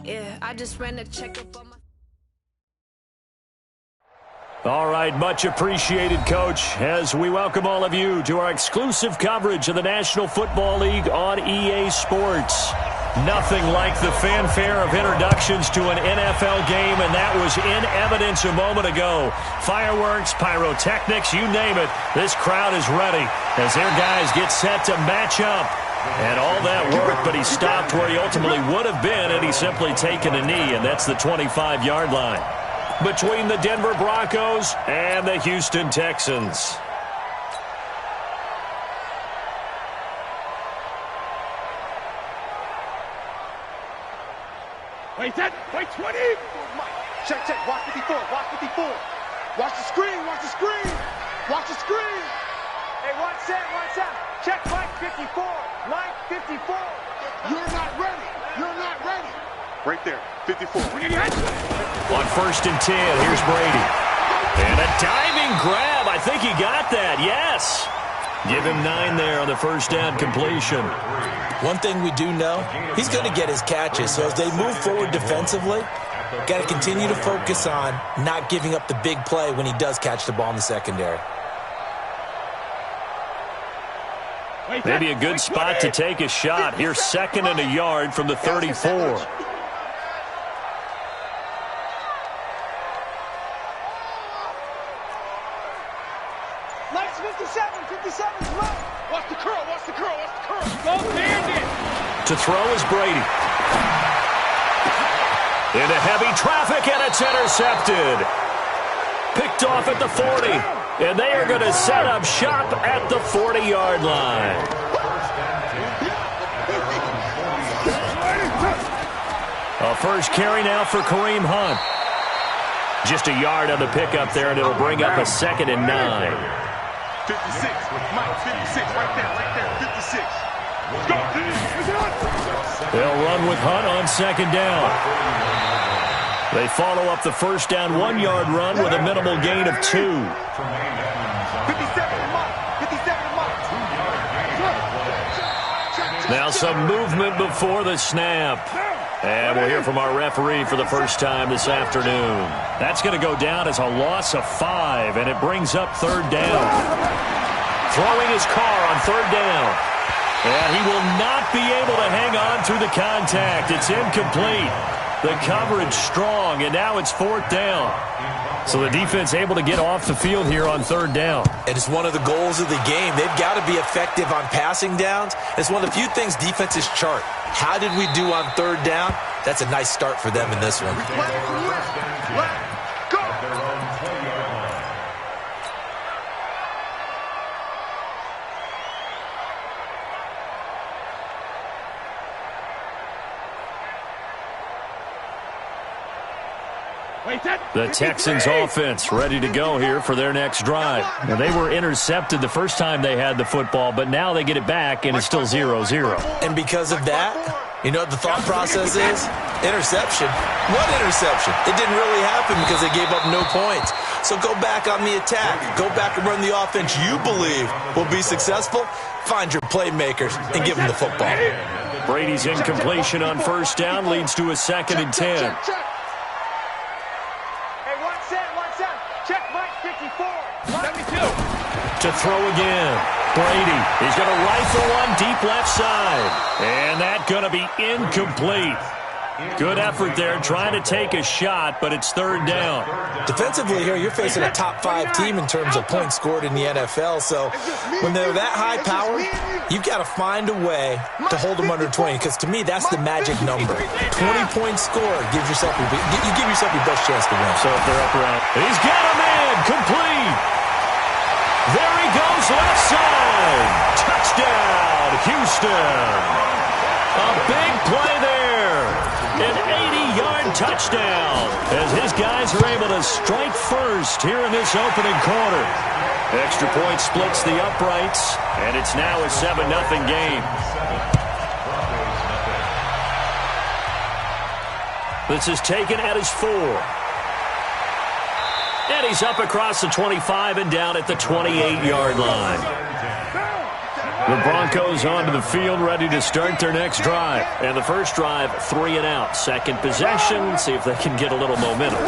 Yeah, I just ran a checkup on my... All right, much appreciated, Coach, as we welcome all of you to our exclusive coverage of the National Football League on EA Sports. Nothing like the fanfare of introductions to an NFL game, and that was in evidence a moment ago. Fireworks, pyrotechnics, you name it, this crowd is ready as their guys get set to match up. And all that work, but he stopped where he ultimately would have been had he simply taken a knee, and that's the 25-yard line between the Denver Broncos and the Houston Texans. Wait 10, wait 20. Check, check, watch 54, watch 54. Watch the screen, watch the screen. Watch the screen. Hey, one set. Check Mike 54, Mike 54. You're not ready, you're not ready. Right there, 54. On 1st and 10, here's Brady. And a diving grab. I think he got that, yes. Give him 9 there on the first down completion. One thing we do know, he's going to get his catches. So as they move forward defensively, got to continue to focus on not giving up the big play when he does catch the ball in the secondary. Maybe a good spot to take a shot. Here's 2nd and a yard from the 34. Nice 57, come on. Watch the curl. Go Bandit. To throw is Brady. Into heavy traffic, and it's intercepted. Picked off at the 40. And they are going to set up shop at the 40-yard line. A first carry now for Kareem Hunt. Just a yard on the pickup there, and it'll bring up a 2nd and 9. 56, Mike, 56, right there, 56. Go. They'll run with Hunt on 2nd down. They follow up the first down 1-yard run with a minimal gain of 2. 57 Mike. Now some movement before the snap. And we'll hear from our referee for the first time this afternoon. That's going to go down as a loss of 5, and it brings up 3rd down. Throwing his car on 3rd down. And he will not be able to hang on through the contact. It's incomplete. The coverage strong, and now it's 4th down. So the defense able to get off the field here on 3rd down. It is one of the goals of the game. They've got to be effective on passing downs. It's one of the few things defenses chart. How did we do on 3rd down? That's a nice start for them in this one. The Texans offense ready to go here for their next drive. Now, they were intercepted the first time they had the football, but now they get it back, and it's still 0-0. And because of that, you know what the thought process is? Interception. What interception? It didn't really happen because they gave up no points. So go back on the attack. Go back and run the offense you believe will be successful. Find your playmakers and give them the football. Brady's incompletion on first down leads to a 2nd and 10. Check Mike 54. 72. To throw again. Brady. He's going to rifle one deep left side. And that's going to be incomplete. Good effort there trying to take a shot, but it's 3rd down. Defensively here, you're facing a top 5 team in terms of points scored in the NFL. So when they're that high powered, you've got to find a way to hold them under 20. Because to me, that's the magic number. 20-point score gives yourself you give yourself your best chance to win. So if they're up around, he's got a man complete. There he goes, left side. Touchdown, Houston. A big play there. An 80-yard touchdown as his guys are able to strike first here in this opening quarter. Extra point splits the uprights, and it's now a 7-0 game. This is taken at his 4. And he's up across the 25 and down at the 28-yard line. The Broncos onto the field, ready to start their next drive. And the first drive, 3 and out. Second possession, see if they can get a little momentum.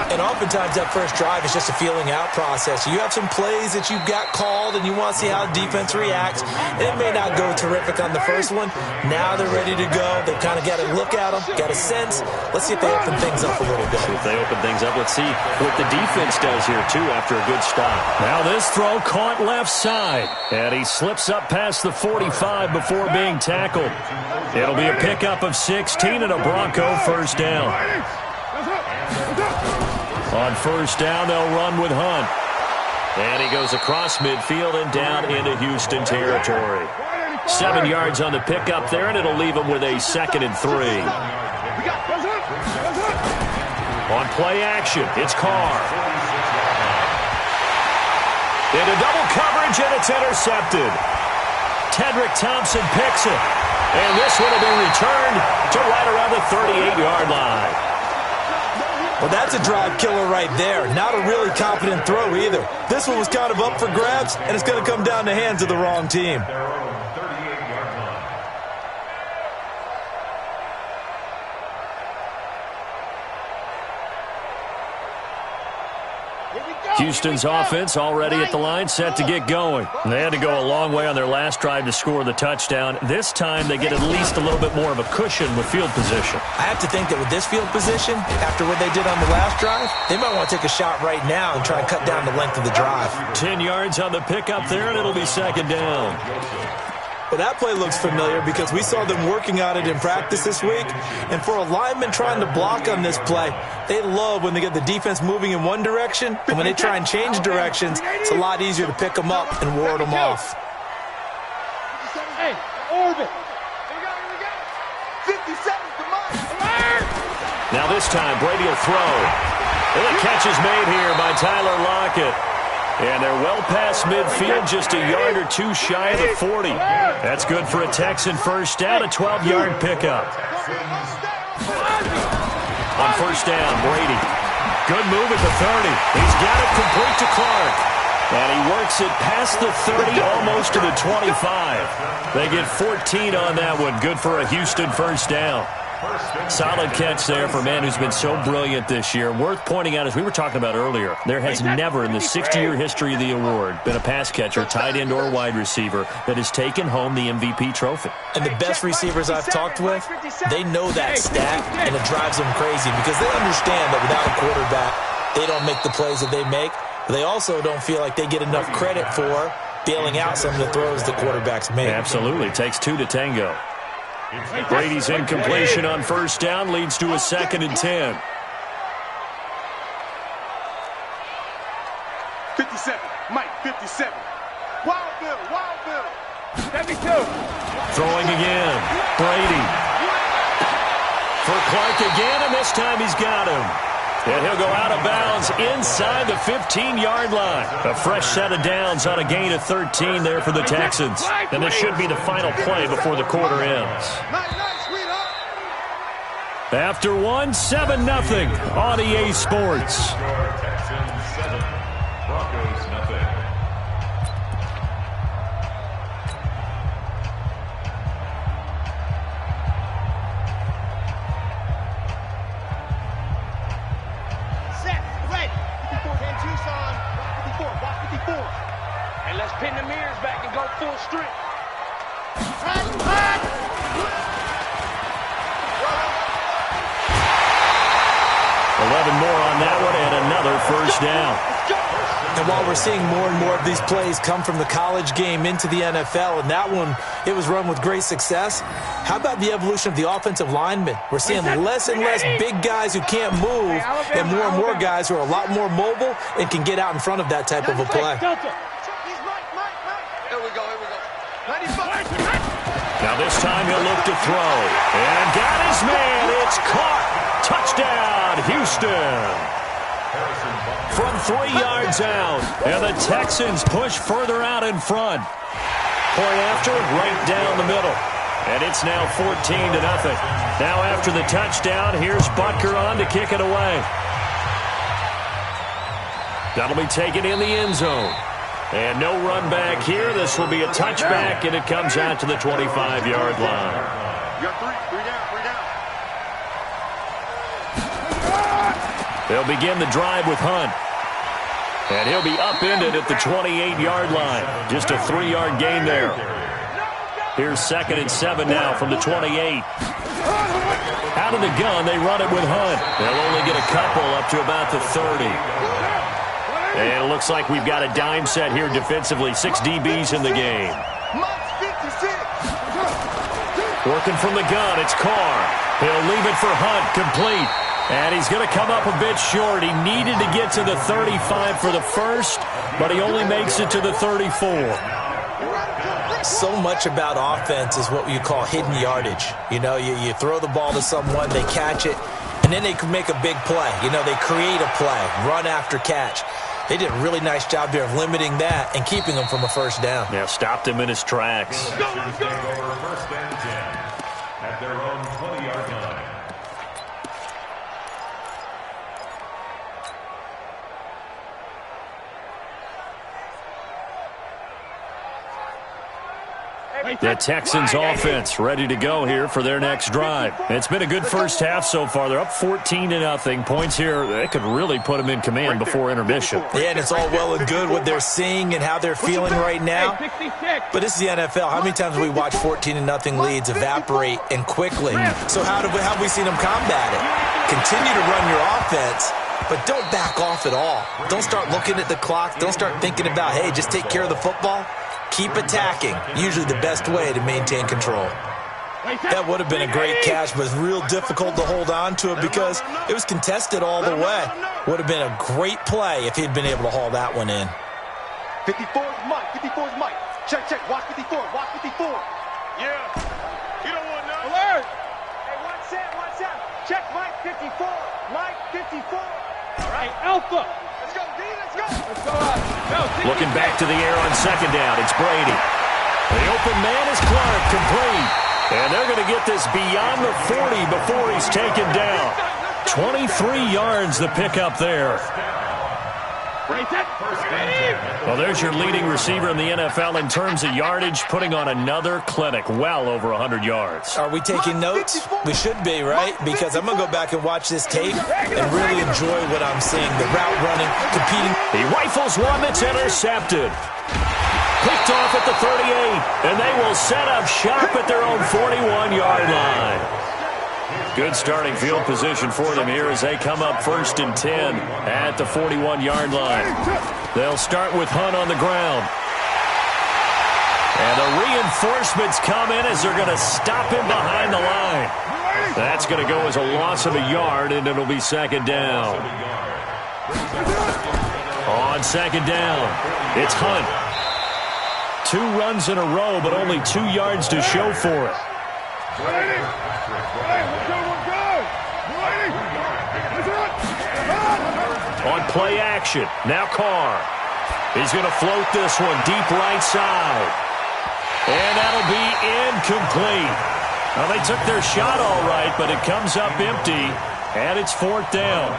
And oftentimes that first drive is just a feeling out process. You have some plays that you've got called, and you want to see how the defense reacts. It may not go terrific on the first one. Now they're ready to go. They've kind of got to look at them, got a sense. Let's see if they open things up a little bit. See if they open things up. Let's see what the defense does here, too, after a good stop. Now this throw caught left side. And he slips up past the 45 before being tackled. It'll be a pickup of 16 and a Bronco first down. On first down, they'll run with Hunt. And he goes across midfield and down into Houston territory. 7 yards on the pickup there, and it'll leave him with a 2nd and 3. On play action, it's Carr. Into double coverage, and it's intercepted. Tedrick Thompson picks it. And this one will be returned to right around the 38-yard line. Well, that's a drive killer right there. Not a really confident throw either. This one was kind of up for grabs, and it's going to come down the hands of the wrong team. Houston's offense already at the line, set to get going. They had to go a long way on their last drive to score the touchdown. This time they get at least a little bit more of a cushion with field position. I have to think that with this field position, after what they did on the last drive, they might want to take a shot right now and try and cut down the length of the drive. 10 yards on the pickup there, and it'll be 2nd down. Well, that play looks familiar because we saw them working on it in practice this week. And for a lineman trying to block on this play, they love when they get the defense moving in one direction. And when they try and change directions, it's a lot easier to pick them up and ward them off. Hey, orbit. Here we go. 50 seconds to mark. Now this time, Brady will throw. And the catch is made here by Tyler Lockett. And they're well past midfield, just a yard or two shy of the 40. That's good for a Texan first down, a 12-yard pickup. On first down, Brady. Good move at the 30. He's got it complete to Clark. And he works it past the 30, almost to the 25. They get 14 on that one. Good for a Houston first down. Solid catch there for a man who's been so brilliant this year. Worth pointing out, as we were talking about earlier, there has never in the 60-year history of the award been a pass catcher, tight end, or wide receiver that has taken home the MVP trophy. And the best receivers I've talked with, they know that stat, and it drives them crazy because they understand that without a quarterback, they don't make the plays that they make. But they also don't feel like they get enough credit for bailing out some of the throws the quarterbacks make. Absolutely. Takes 2 to tango. Brady's incompletion on first down leads to a 2nd and 10. 57. Mike, 57. Wild Bill. 72. Throwing again. Brady. For Clark again, and this time he's got him. And he'll go out of bounds inside the 15-yard line. A fresh set of downs on a gain of 13 there for the Texans. And this should be the final play before the quarter ends. After 1, 7-0 on EA Sports. Pin the mirrors back and go full strength. 11 more on that one and another first down. And while we're seeing more and more of these plays come from the college game into the NFL, and that one, it was run with great success, how about the evolution of the offensive linemen? We're seeing less and less big guys who can't move and more guys who are a lot more mobile and can get out in front of that type of a play. Now this time he'll look to throw. And got his man. It's caught. Touchdown, Houston. From 3 yards out. And the Texans push further out in front. Point after, right down the middle. And it's now 14-0. Now after the touchdown, here's Butker on to kick it away. That'll be taken in the end zone. And no run back here. This will be a touchback, and it comes out to the 25-yard line. You got three down. They'll begin the drive with Hunt. And he'll be upended at the 28-yard line. Just a 3-yard gain there. Here's 2nd and 7 now from the 28. Out of the gun, they run it with Hunt. They'll only get a couple up to about the 30. And it looks like we've got a dime set here defensively. 6 DBs in the game. Working from the gun, it's Carr. He'll leave it for Hunt, complete. And he's going to come up a bit short. He needed to get to the 35 for the first, but he only makes it to the 34. So much about offense is what you call hidden yardage. You know, you throw the ball to someone, they catch it, and then they can make a big play. You know, they create a play, run after catch. They did a really nice job here of limiting that and keeping him from a first down. Yeah, stopped him in his tracks. Let's go. First and 10 at their own 20-yard line. The Texans offense ready to go here for their next drive. It's been a good first half so far. They're up 14-0. Points here, they could really put them in command before intermission. Yeah, and it's all well and good what they're seeing and how they're feeling right now. But this is the NFL. How many times have we watched 14-0 leads evaporate and quickly? So how have we seen them combat it? Continue to run your offense, but don't back off at all. Don't start looking at the clock. Don't start thinking about, hey, just take care of the football. Keep attacking. Usually the best way to maintain control. That would have been a great catch, but it's real difficult to hold on to it because it was contested all the way. Would have been a great play if he'd been able to haul that one in. 54 is Mike. 54 is Mike. Check. Watch 54. Watch 54. Yeah. You don't want none. Alert. Hey, watch out. Check Mike 54. Mike 54. All right, Alpha. Let's go, D. Let's go. Let's go out. Looking back to the air on 2nd down. It's Brady. The open man is Clark, complete. And they're going to get this beyond the 40 before he's taken down. 23 yards the pickup there. Well, there's your leading receiver in the NFL in terms of yardage, putting on another clinic, well over 100 yards. Are we taking notes? We should be, right? Because I'm going to go back and watch this tape and really enjoy what I'm seeing. The route running, competing. He rifles one that's intercepted. Picked off at the 38, and they will set up shop at their own 41-yard line. Good starting field position for them here as they come up 1st and 10 at the 41-yard line. They'll start with Hunt on the ground. And the reinforcements come in as they're going to stop him behind the line. That's going to go as a loss of a yard, and it'll be 2nd down. On 2nd down, it's Hunt. 2 runs in a row, but only 2 yards to show for it. On play action, now Carr. He's going to float this one deep right side. And that'll be incomplete. Well, they took their shot all right, but it comes up empty, and it's 4th down.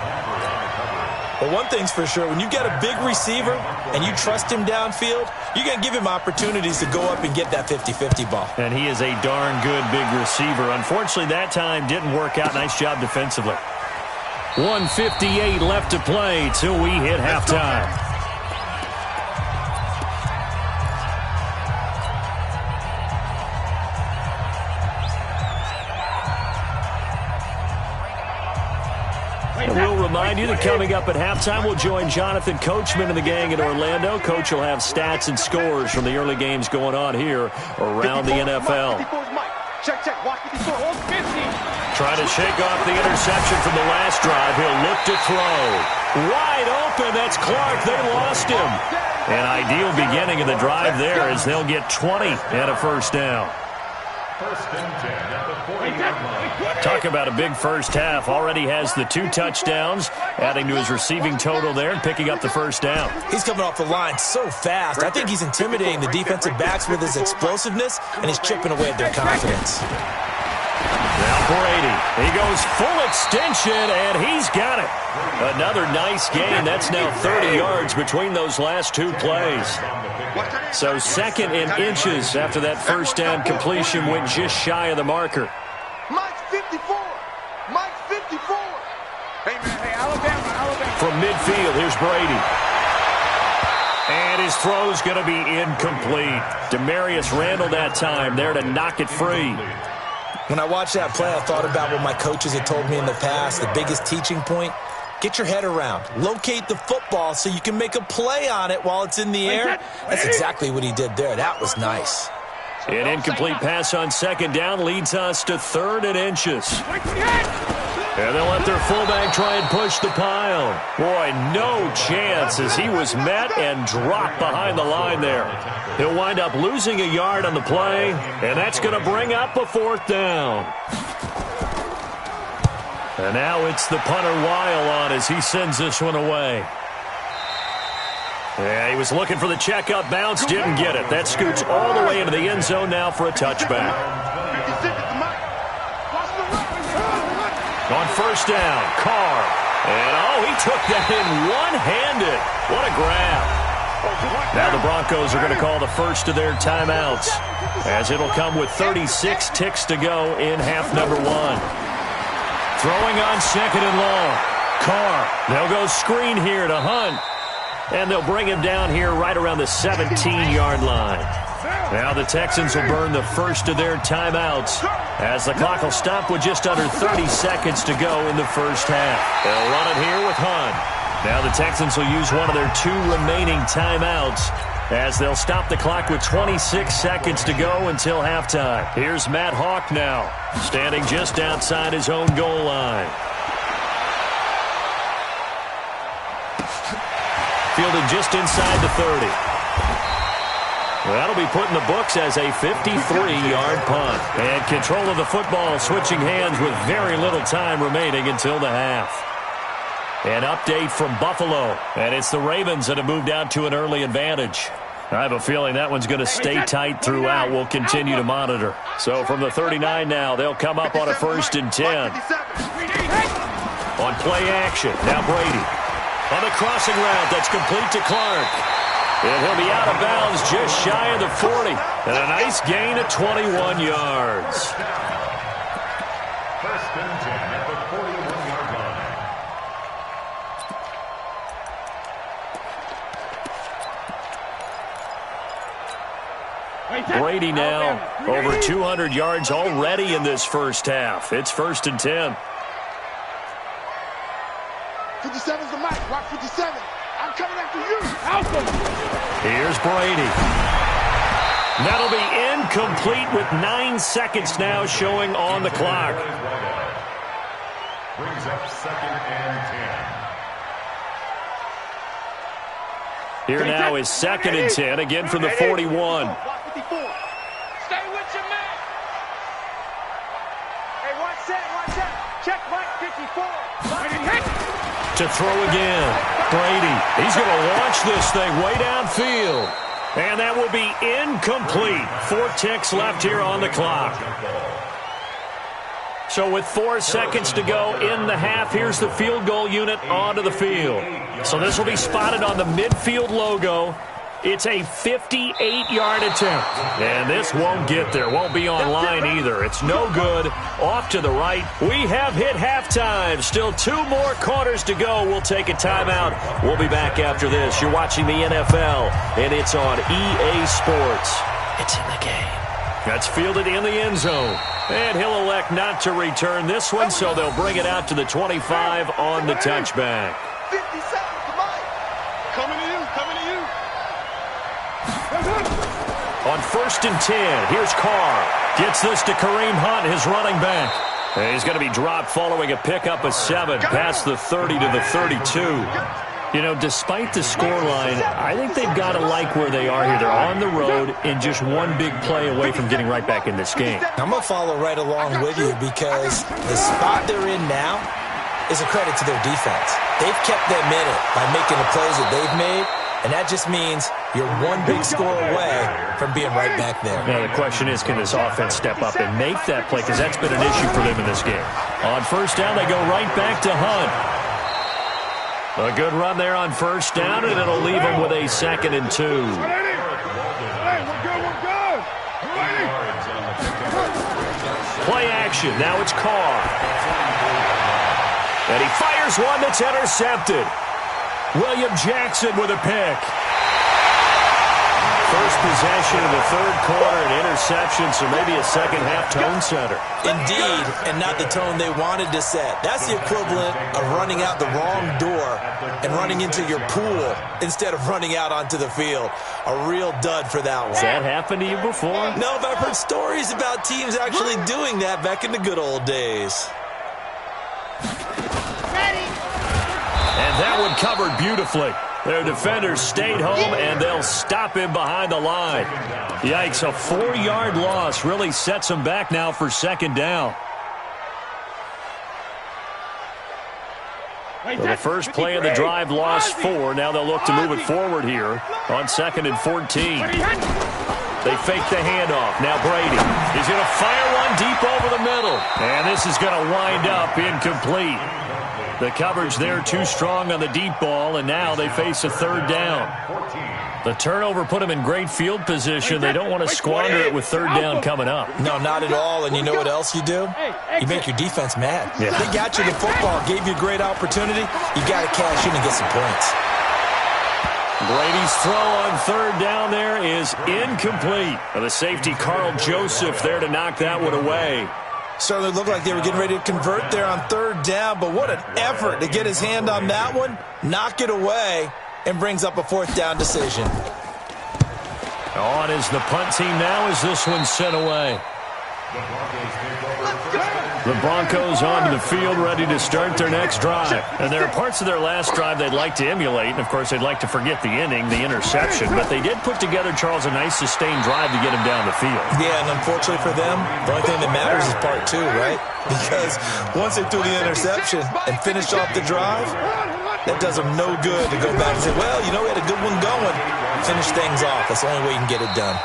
Well, one thing's for sure, when you get a big receiver and you trust him downfield, you're going to give him opportunities to go up and get that 50-50 ball. And he is a darn good big receiver. Unfortunately, that time didn't work out. Nice job defensively. 1:58 left to play till we hit halftime. And we'll remind you that coming up at halftime, we'll join Jonathan Coachman and the gang in Orlando. Coach will have stats and scores from the early games going on here around the NFL. Check. Watch 54. Trying to shake off the interception from the last drive. He'll look to throw. Wide open. That's Clark. They lost him. An ideal beginning of the drive there as they'll get 20 and a first down. Talk about a big first half. Already has the 2 touchdowns, adding to his receiving total there and picking up the first down. He's coming off the line so fast. I think he's intimidating the defensive backs with his explosiveness, and he's chipping away at their confidence. Now Brady He goes full extension, and he's got it. Another nice gain. That's now 30 yards between those last two plays. So second in inches after that first down completion went just shy of the marker. Mike's 54. Mike's 54. Hey, man. Hey, Alabama. From midfield, here's Brady. And his throw's going to be incomplete. Demarius Randall that time there to knock it free. When I watched that play, I thought about what my coaches had told me in the past. The biggest teaching point, get your head around. Locate the football so you can make a play on it while it's in the air. That's exactly what he did there. That was nice. An incomplete pass on second down leads us to third and inches. And they'll let their fullback try and push the pile. Boy, no chance as he was met and dropped behind the line there. He'll wind up losing a yard on the play, and that's going to bring up a fourth down. And now it's the punter Weil on as he sends this one away. Yeah, he was looking for the checkup bounce, didn't get it. That scoots all the way into the end zone now for a touchback. On first down, Carr. And, he took that in one-handed. What a grab. Now the Broncos are going to call the first of their timeouts, as it'll come with 36 ticks to go in half number one. Throwing on second and long. Carr. They'll go screen here to Hunt. And they'll bring him down here right around the 17-yard line. Now the Texans will burn the first of their timeouts as the clock will stop with just under 30 seconds to go in the first half. They'll run it here with Hunt. Now the Texans will use one of their two remaining timeouts as they'll stop the clock with 26 seconds to go until halftime. Here's Matt Hawk now, standing just outside his own goal line. Fielded just inside the 30. That'll be put in the books as a 53-yard punt. And control of the football switching hands with very little time remaining until the half. An update from Buffalo. And it's the Ravens that have moved out to an early advantage. I have a feeling that one's going to stay tight throughout. We'll continue to monitor. So from the 39 now, they'll come up on a 1st and 10. On play action, now Brady. On the crossing route, that's complete to Clark. And he'll be out of bounds just shy of the 40. And a nice gain of 21 yards. 1st and 10 at the 41-yard line. Brady now over 200 yards already in this first half. It's 1st and 10. 57's the mic. Rock 57. I'm coming after you. Here's Brady. That'll be incomplete with 9 seconds now showing on the clock. Brings up 2nd and 10. Here now is 2nd and 10, again from the 41. Stay with your man. Hey, watch that. Check Mike 54. To throw again. Brady. He's going to launch this thing way downfield. And that will be incomplete. 4 ticks left here on the clock. So with 4 seconds to go in the half, here's the field goal unit onto the field. So this will be spotted on the midfield logo. It's a 58-yard attempt. And this won't get there. Won't be online either. It's no good. Off to the right. We have hit halftime. Still 2 more quarters to go. We'll take a timeout. We'll be back after this. You're watching the NFL, and it's on EA Sports. It's in the game. That's fielded in the end zone. And he'll elect not to return this one, so they'll bring it out to the 25 on the touchback. 57, come on. Coming to you. On 1st and 10, here's Carr. Gets this to Kareem Hunt, his running back. And he's going to be dropped following a pickup of 7 past the 30 to the 32. You know, despite the scoreline, I think they've got to like where they are here. They're on the road and just one big play away from getting right back in this game. I'm going to follow right along with you because the spot they're in now is a credit to their defense. They've kept them in it by making the plays that they've made. And that just means you're one big score away from being right back there. Now, the question is, can this offense step up and make that play? Because that's been an issue for them in this game. On first down, they go right back to Hunt. A good run there on first down, and it'll leave them with a 2nd and 2. Play action. Now it's Carr. And he fires one that's intercepted. William Jackson with a pick. First possession of the third quarter, an interception, so maybe a second-half tone setter. Indeed, and not the tone they wanted to set. That's the equivalent of running out the wrong door and running into your pool instead of running out onto the field. A real dud for that one. Has that happened to you before? No, but I've heard stories about teams actually doing that back in the good old days. And that one covered beautifully. Their defenders stayed home, and they'll stop him behind the line. Yikes, a 4-yard loss really sets them back now for 2nd down. So the first play of the drive lost 4. Now they'll look to move it forward here on 2nd and 14. They fake the handoff. Now Brady. He's going to fire one deep over the middle. And this is going to wind up incomplete. The coverage there too strong on the deep ball, and now they face a 3rd down. The turnover put them in great field position. They don't want to squander it with 3rd down coming up. No, not at all. And you know what else you do? You make your defense mad. Yeah. They got you the football, gave you a great opportunity. You got to cash in and get some points. Brady's throw on 3rd down there is incomplete. The safety, Carl Joseph, there to knock that one away. Certainly looked like they were getting ready to convert there on 3rd down, but what an effort to get his hand on that one, knock it away, and brings up a 4th down decision. On is the punt team now as this one's sent away. The Broncos onto the field, ready to start their next drive. And there are parts of their last drive they'd like to emulate, and of course they'd like to forget the ending, the interception. But they did put together, Charles, a nice sustained drive to get him down the field. Yeah, and unfortunately for them, the only thing that matters is part 2, right? Because once they threw the interception and finished off the drive, that does them no good to go back and say, well, you know, we had a good one going. Finish things off. That's the only way you can get it done.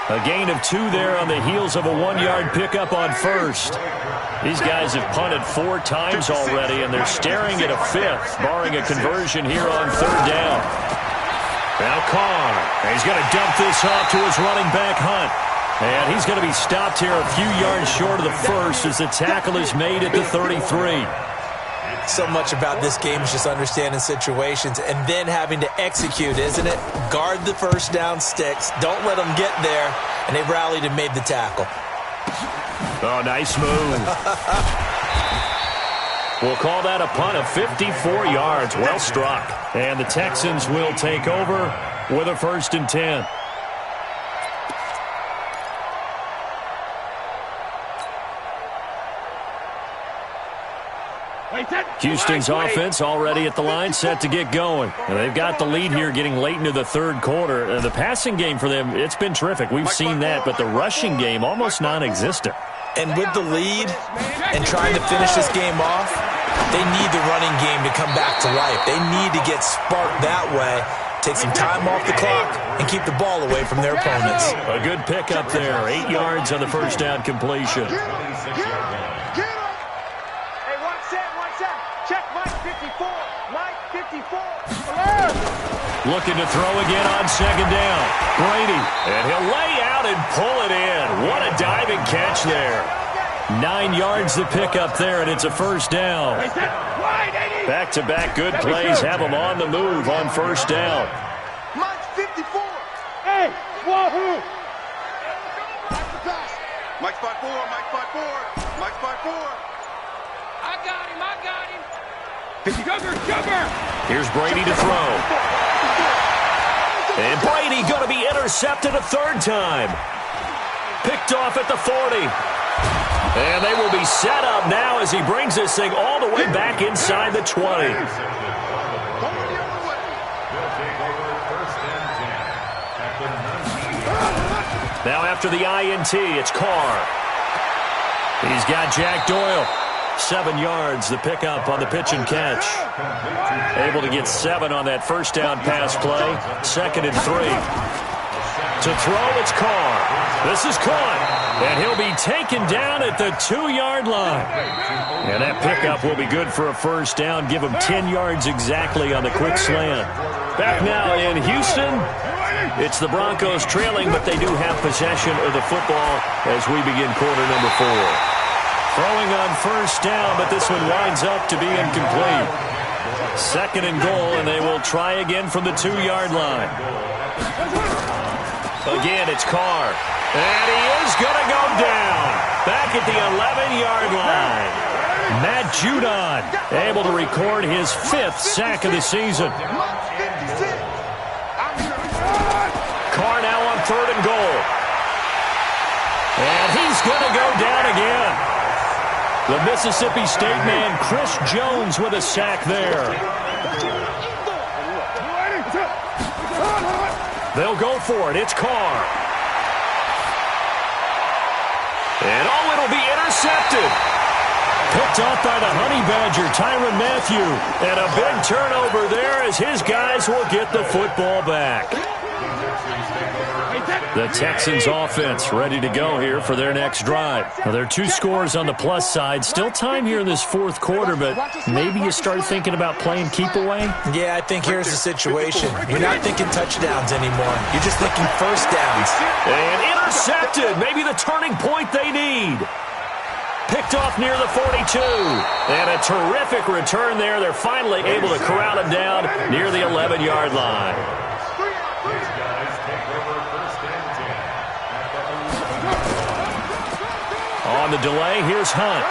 A gain of 2 there on the heels of a 1-yard pickup on first. These guys have punted 4 times already, and they're staring at a 5th, barring a conversion here on 3rd down. Now Carr. He's going to dump this off to his running back, Hunt. And he's going to be stopped here a few yards short of the first as the tackle is made at the 33. So much about this game is just understanding situations and then having to execute, isn't it? Guard the first down sticks. Don't let them get there. And they rallied and made the tackle. Oh, nice move. We'll call that a punt of 54 yards. Well struck. And the Texans will take over with a 1st and 10. Houston's offense already at the line, set to get going. And they've got the lead here getting late into the 3rd quarter. The passing game for them, it's been terrific. We've seen that, but the rushing game almost non-existent. And with the lead and trying to finish this game off, they need the running game to come back to life. They need to get sparked that way, take some time off the clock, and keep the ball away from their opponents. A good pickup there, 8 yards on the first down completion. Looking to throw again on 2nd down. Brady, and he'll lay out and pull it in. What a diving catch there. 9 yards to pick up there, and it's a 1st down. Back-to-back good plays have them on the move on 1st down. Mike 54. Hey, wahoo! Mike spot 4, Mike spot 4, Mike spot 4. I got him. Sugar! Here's Brady to throw. And Brady going to be intercepted a 3rd time. Picked off at the 40. And they will be set up now as he brings this thing all the way back inside the 20. Now after the INT, it's Carr. He's got Jack Doyle. 7 yards, the pickup on the pitch and catch. Able to get 7 on that first down pass play. 2nd and 3. To throw, it's Carr. This is caught, and he'll be taken down at the 2-yard line. And that pickup will be good for a first down. Give him 10 yards exactly on the quick slant. Back now in Houston. It's the Broncos trailing, but they do have possession of the football as we begin quarter number 4. Throwing on first down, but this one winds up to be incomplete. 2nd and goal, and they will try again from the 2-yard line. Again, it's Carr. And he is going to go down. Back at the 11-yard line. Matt Judon able to record his 5th sack of the season. Carr now on 3rd and goal. And he's going to go down again. The Mississippi State man, Chris Jones, with a sack there. They'll go for it. It's Carr. And it'll be intercepted. Picked off by the Honey Badger, Tyrann Mathieu. And a big turnover there as his guys will get the football back. The Texans offense ready to go here for their next drive. Now, there are 2 scores on the plus side. Still time here in this 4th quarter, but maybe you start thinking about playing keep away? Yeah, I think here's the situation. You're not thinking touchdowns anymore. You're just thinking first downs. And intercepted. Maybe the turning point they need. Picked off near the 42. And a terrific return there. They're finally able to corral him down near the 11-yard line. On the delay, here's Hunt.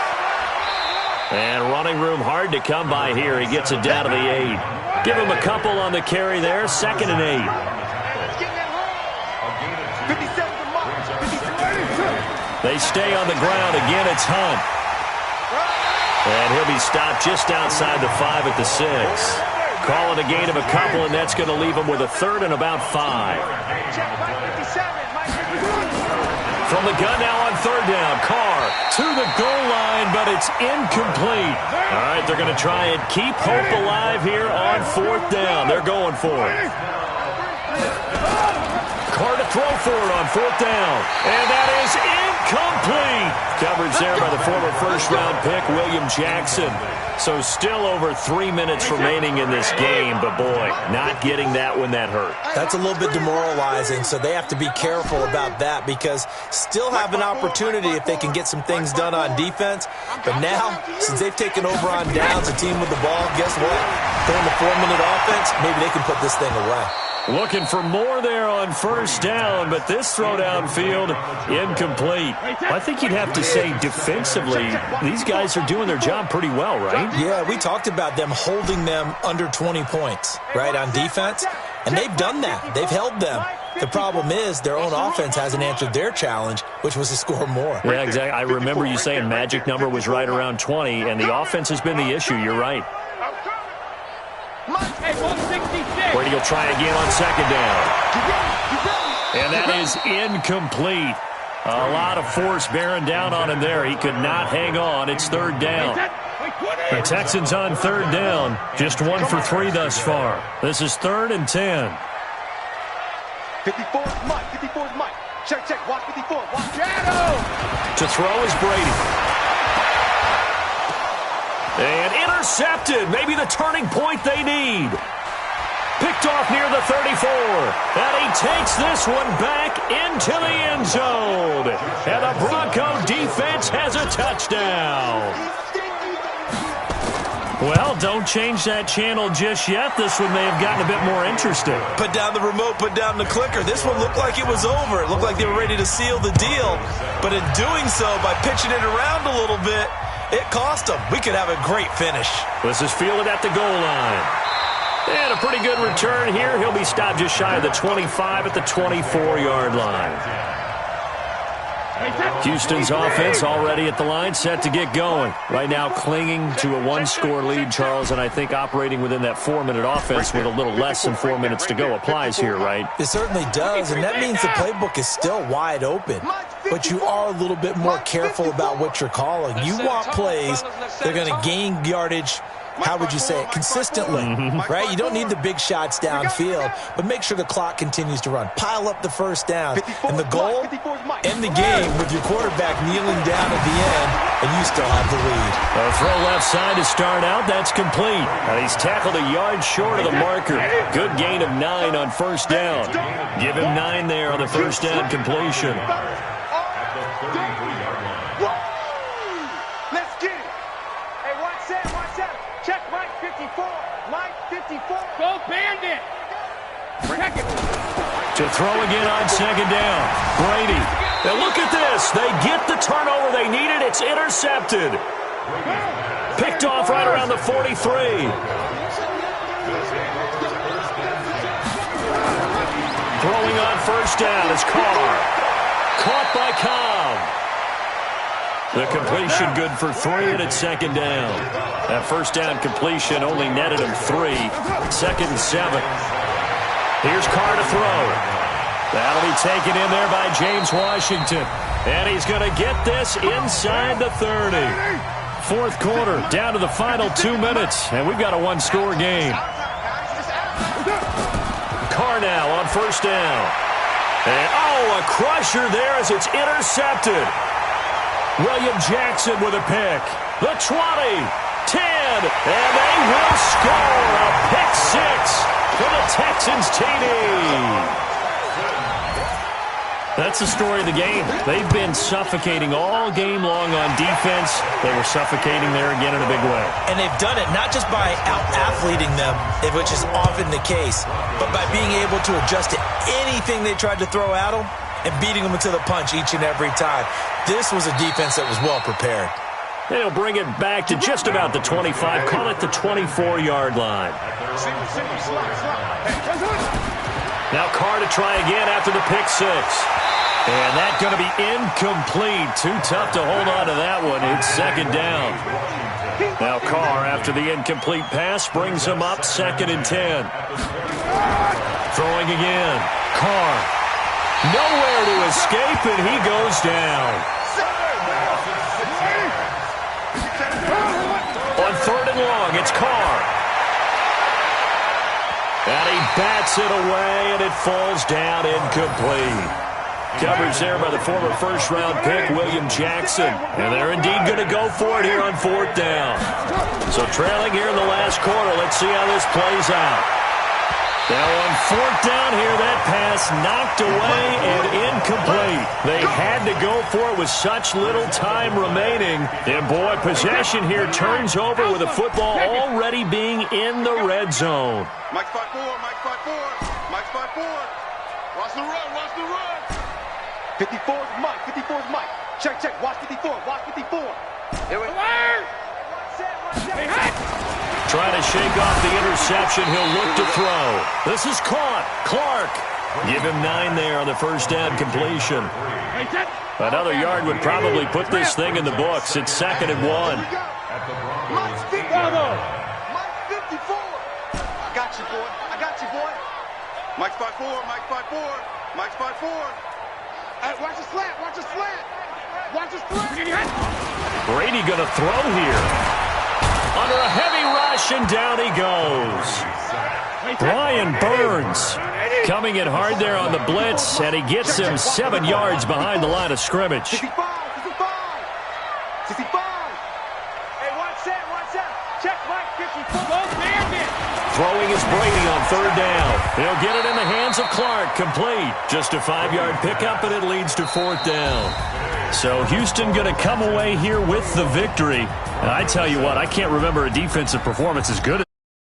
And running room hard to come by here. He gets it down to the 8. Give him a couple on the carry there. 2nd and 8. They stay on the ground. Again, it's Hunt. And he'll be stopped just outside the 5 at the 6. Calling a gain of a couple, and that's going to leave him with a 3rd and about 5. From the gun now on 3rd down. Carr to the goal line, but it's incomplete. All right, they're going to try and keep hope alive here on 4th down. They're going for it. Carr to throw for it on 4th down. And that is incomplete. Coverage there by the former first-round pick, William Jackson. So still over 3 minutes remaining in this game, but boy, not getting that when that hurt. That's a little bit demoralizing, so they have to be careful about that because still have an opportunity if they can get some things done on defense. But now, since they've taken over on downs, a team with the ball, guess what? Throwing the 4-minute offense, maybe they can put this thing away. Looking for more there on first down, but this throw downfield incomplete. I think you'd have to say defensively, these guys are doing their job pretty well, right? Yeah, we talked about them holding them under 20 points, right, on defense. And they've done that. They've held them. The problem is their own offense hasn't answered their challenge, which was to score more. Yeah, exactly. I remember you saying magic number was right around 20, and the offense has been the issue. You're right. Brady will try again on 2nd down. And that is incomplete. A lot of force bearing down on him there. He could not hang on. It's 3rd down. The Texans on 3rd down. Just 1 for 3 thus far. This is 3rd and 10. 54 is Mike. 54 is Mike. Check. Watch 54. Watch Shadow. To throw is Brady. And intercepted. Maybe the turning point they need. Picked off near the 34. And he takes this one back into the end zone. And the Bronco defense has a touchdown. Well, don't change that channel just yet. This one may have gotten a bit more interesting. Put down the remote, put down the clicker. This one looked like it was over. It looked like they were ready to seal the deal. But in doing so, by pitching it around a little bit, it cost them. We could have a great finish. This is fielded at the goal line. And a pretty good return here. He'll be stopped just shy of the 25 at the 24-yard line. Houston's offense already at the line, set to get going. Right now clinging to a 1-score lead, Charles, and I think operating within that 4-minute offense with a little less than 4 minutes to go applies here, right? It certainly does, and that means the playbook is still wide open. but you are a little bit more careful about what you're calling. You want plays that are going to gain yardage, how would you say it, consistently, right? You don't need the big shots downfield, but make sure the clock continues to run. Pile up the first down. And the goal, end the game with your quarterback kneeling down at the end, and you still have the lead. A throw left side to start out. That's complete. And he's tackled a yard short of the marker. Good gain of 9 on first down. Give him 9 there on the first down completion. At the 33-yard line. Let's get it. Hey, watch that, watch that. Check Mike 54. Mike 54. Go Bandit. Check it. To throw again on second down. Brady. Now look at this. They get the turnover they needed. It's intercepted. Picked off right around the 43. Throwing on first down is Carr. Caught by Cobb. The completion good for 3, and it's second down. That first down completion only netted him 3. Second and 7. Here's Carr to throw. That'll be taken in there by James Washington. And he's going to get this inside the 30. Fourth quarter, down to the final 2 minutes, and we've got a one-score game. Carr now on first down. And, a crusher there as it's intercepted. William Jackson with a pick. The 20, 10, and they will score a pick 6 for the Texans TD. That's the story of the game. They've been suffocating all game long on defense. They were suffocating there again in a big way. And they've done it not just by out-athleting them, which is often the case, but by being able to adjust to anything they tried to throw at them and beating them to the punch each and every time. This was a defense that was well prepared. They'll bring it back to just about the 25. Call it the 24-yard line. Now Carr to try again after the pick 6. And that's going to be incomplete. Too tough to hold on to that one. It's second down. Now Carr, after the incomplete pass, brings him up second and 10. Throwing again. Carr. Nowhere to escape, and he goes down. On third and long, it's Carr. And he bats it away, and it falls down incomplete. Coverage there by the former first-round pick, William Jackson. And they're indeed going to go for it here on fourth down. So trailing here in the last quarter, let's see how this plays out. Now on fourth down here, that pass knocked away and incomplete. They had to go for it with such little time remaining. And boy, possession here turns over with the football already being in the red zone. Mike 5-4, Mike 5-4, Mike 5-4. Watch the run, watch the run. 54 is Mike, 54 is Mike. Check, check, watch 54, watch 54. Here we go. Trying to shake off the interception. He'll look to throw. This is caught. Clark. Give him 9 there on the first down completion. Another yard would probably put this thing in the books. It's second and 1. Mike 54. Mike 54. I got you, boy. I got you, boy. Mike 5-4, Mike 5-4, Mike 5-4. Hey, watch the slant, watch the slant. Watch the slant. Brady going to throw here. Under a heavy rush, and down he goes. Brian Burns coming in hard there on the blitz, and he gets him 7 yards behind the line of scrimmage. 65, 65, 65. Hey, watch that, watch that. Check Mike 54. Go Bandit. Throwing is Brady on third down. He'll get it in the hands of Clark. Complete. Just a 5-yard pickup, and it leads to fourth down. So Houston going to come away here with the victory. And I tell you what, I can't remember a defensive performance as good as